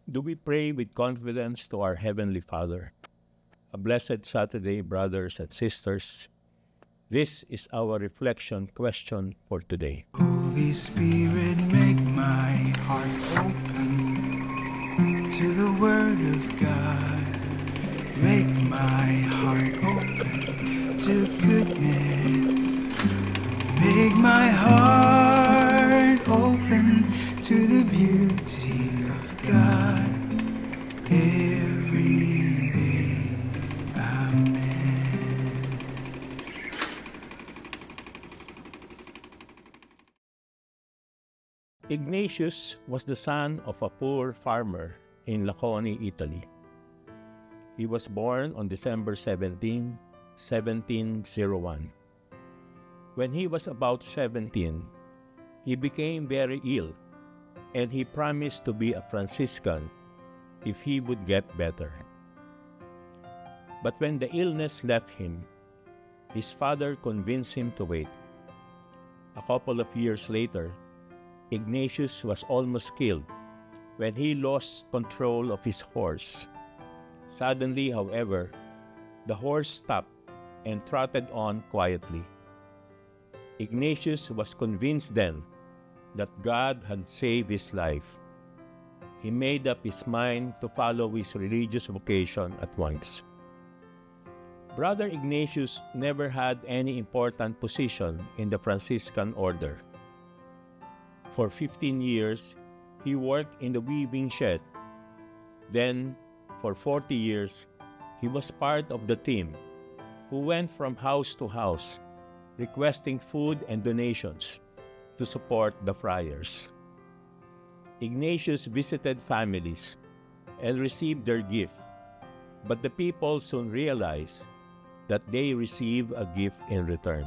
Do we pray with confidence to our Heavenly Father? A blessed Saturday, brothers and sisters. This is our reflection question for today. Holy Spirit, make my heart open to the Word of God. Make my heart open to goodness. Make my heart open to the beauty of God every day. Amen. Ignatius was the son of a poor farmer in Laconi, Italy. He was born on December 17, 1701. When he was about 17, he became very ill, and he promised to be a Franciscan if he would get better. But when the illness left him, his father convinced him to wait. A couple of years later, Ignatius was almost killed when he lost control of his horse. Suddenly, however, the horse stopped and trotted on quietly. Ignatius was convinced then that God had saved his life. He made up his mind to follow his religious vocation at once. Brother Ignatius never had any important position in the Franciscan order. For 15 years, he worked in the weaving shed. Then, for 40 years, he was part of the team who went from house to house, requesting food and donations to support the friars. Ignatius visited families and received their gift, but the people soon realized that they receive a gift in return.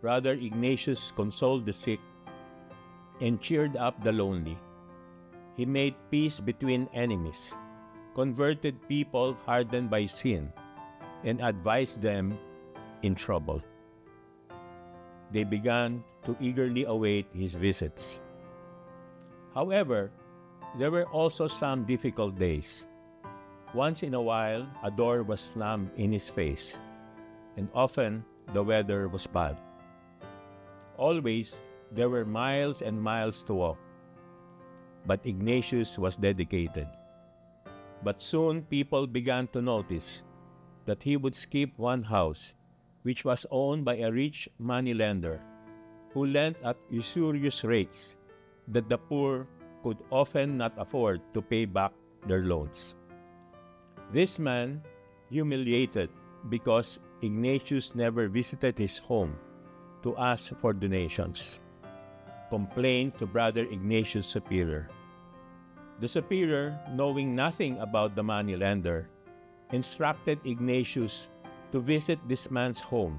Brother Ignatius consoled the sick and cheered up the lonely. He made peace between enemies, converted people hardened by sin, and advised them in trouble. They began to eagerly await his visits. However, there were also some difficult days. Once in a while, a door was slammed in his face, and often the weather was bad. Always, there were miles and miles to walk, but Ignatius was dedicated. But soon people began to notice that he would skip one house, which was owned by a rich moneylender who lent at usurious rates that the poor could often not afford to pay back their loans. This man, humiliated because Ignatius never visited his home to ask for donations, complained to Brother Ignatius' superior. The superior, knowing nothing about the moneylender, instructed Ignatius to visit this man's home.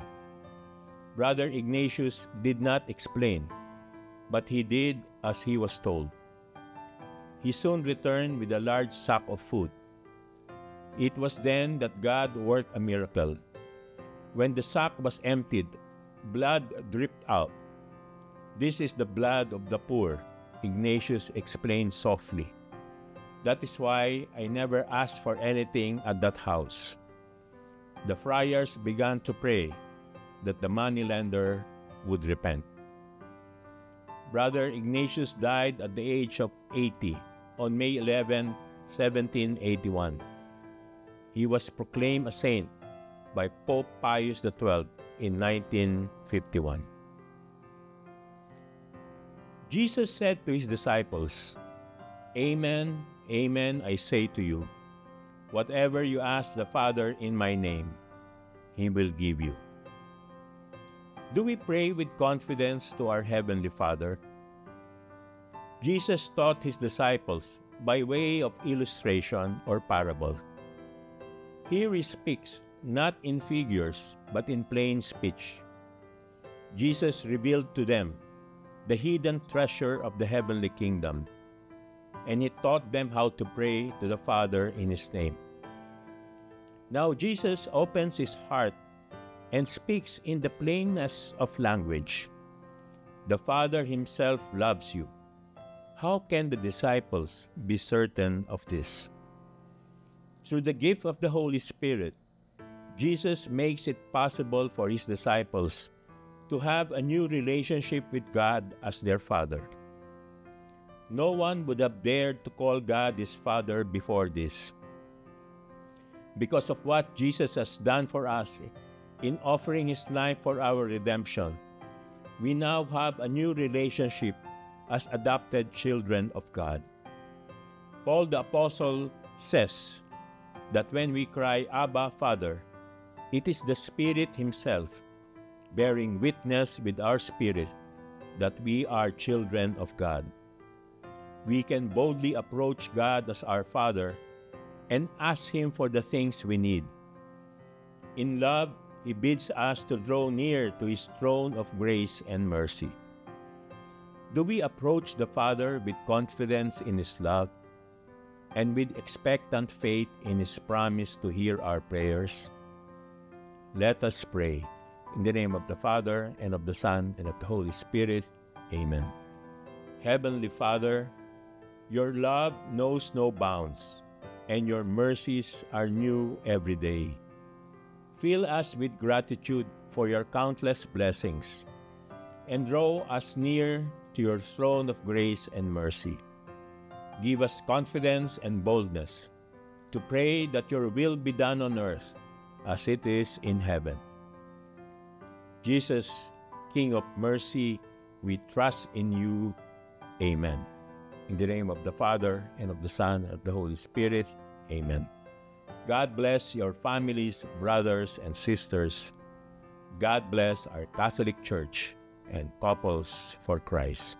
Brother Ignatius did not explain, but he did as he was told. He soon returned with a large sack of food. It was then that God worked a miracle. When the sack was emptied, blood dripped out. "This is the blood of the poor," Ignatius explained softly. "That is why I never asked for anything at that house." The friars began to pray that the moneylender would repent. Brother Ignatius died at the age of 80 on May 11, 1781. He was proclaimed a saint by Pope Pius XII in 1951. Jesus said to his disciples, "Amen, amen, I say to you, whatever you ask the Father in my name, He will give you." Do we pray with confidence to our Heavenly Father? Jesus taught his disciples by way of illustration or parable. Here he speaks not in figures but in plain speech. Jesus revealed to them the hidden treasure of the heavenly kingdom, and he taught them how to pray to the Father in his name. Now Jesus opens his heart and speaks in the plainness of language. The Father himself loves you. How can the disciples be certain of this? Through the gift of the Holy Spirit, Jesus makes it possible for his disciples to have a new relationship with God as their Father. No one would have dared to call God his Father before this. Because of what Jesus has done for us in offering his life for our redemption, we now have a new relationship as adopted children of God. Paul the Apostle says that when we cry, Abba, Father, it is the Spirit himself bearing witness with our spirit that we are children of God. We can boldly approach God as our Father and ask him for the things we need. In love, he bids us to draw near to his throne of grace and mercy. Do we approach the Father with confidence in his love and with expectant faith in his promise to hear our prayers? Let us pray. In the name of the Father, and of the Son, and of the Holy Spirit. Amen. Heavenly Father, your love knows no bounds, and your mercies are new every day. Fill us with gratitude for your countless blessings, and draw us near to your throne of grace and mercy. Give us confidence and boldness to pray that your will be done on earth as it is in heaven. Jesus, King of mercy, we trust in you. Amen. In the name of the Father, and of the Son, and of the Holy Spirit. Amen. God bless your families, brothers, and sisters. God bless our Catholic Church and Couples for Christ.